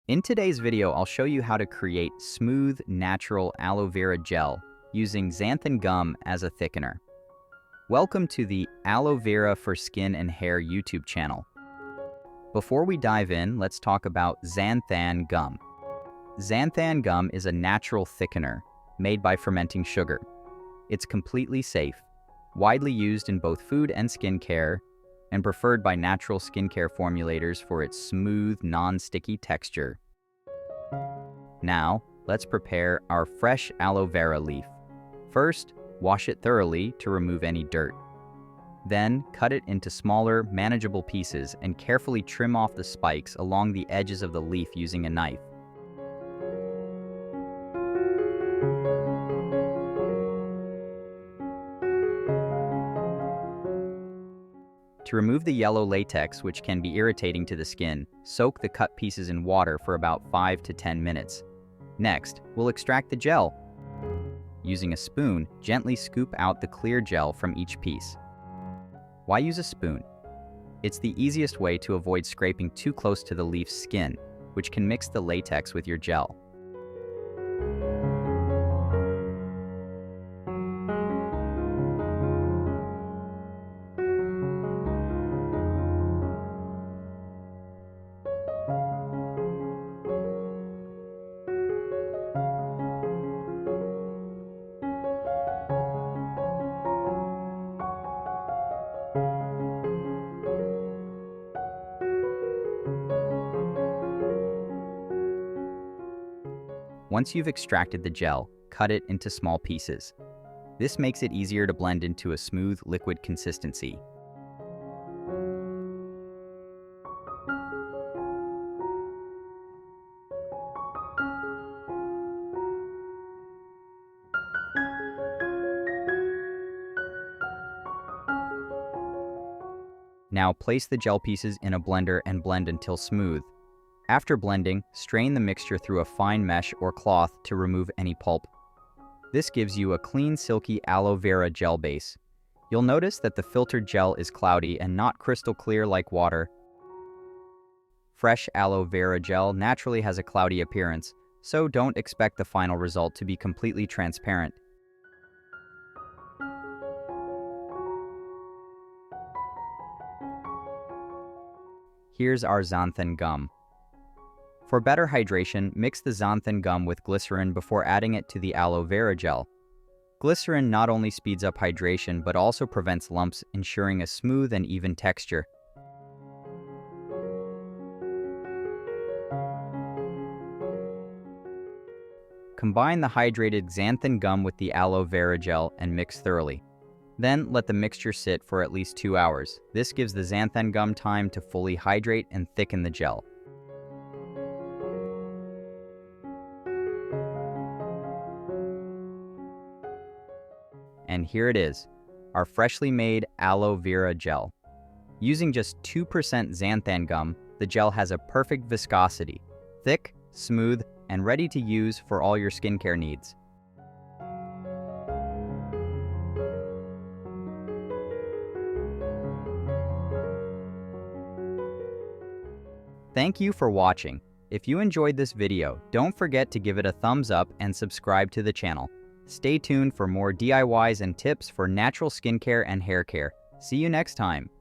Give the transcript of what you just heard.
In today's video, I'll show you how to create smooth, natural aloe vera gel using xanthan gum as a thickener. Welcome to the Aloe Vera for Skin and Hair YouTube channel. Before we dive in, let's talk about xanthan gum. Xanthan gum is a natural thickener made by fermenting sugar. It's completely safe, widely used in both food and skincare, and preferred by natural skincare formulators for its smooth, non-sticky texture. Now, let's prepare our fresh aloe vera leaf. First, wash it thoroughly to remove any dirt. Then, cut it into smaller, manageable pieces and carefully trim off the spikes along the edges of the leaf using a knife. To remove the yellow latex, which can be irritating to the skin, soak the cut pieces in water for about 5 to 10 minutes. Next, we'll extract the gel. Using a spoon, gently scoop out the clear gel from each piece. Why use a spoon? It's the easiest way to avoid scraping too close to the leaf's skin, which can mix the latex with your gel. Once you've extracted the gel, cut it into small pieces. This makes it easier to blend into a smooth liquid consistency. Now place the gel pieces in a blender and blend until smooth. After blending, strain the mixture through a fine mesh or cloth to remove any pulp. This gives you a clean, silky aloe vera gel base. You'll notice that the filtered gel is cloudy and not crystal clear like water. Fresh aloe vera gel naturally has a cloudy appearance, so don't expect the final result to be completely transparent. Here's our xanthan gum. For better hydration, mix the xanthan gum with glycerin before adding it to the aloe vera gel. Glycerin not only speeds up hydration but also prevents lumps, ensuring a smooth and even texture. Combine the hydrated xanthan gum with the aloe vera gel and mix thoroughly. Then let the mixture sit for at least 2 hours. This gives the xanthan gum time to fully hydrate and thicken the gel. And here it is, our freshly made aloe vera gel. Using just 2% xanthan gum, the gel has a perfect viscosity, thick, smooth, and ready to use for all your skincare needs. Thank you for watching. If you enjoyed this video, don't forget to give it a thumbs up and subscribe to the channel. Stay tuned for more DIYs and tips for natural skincare and hair care. See you next time.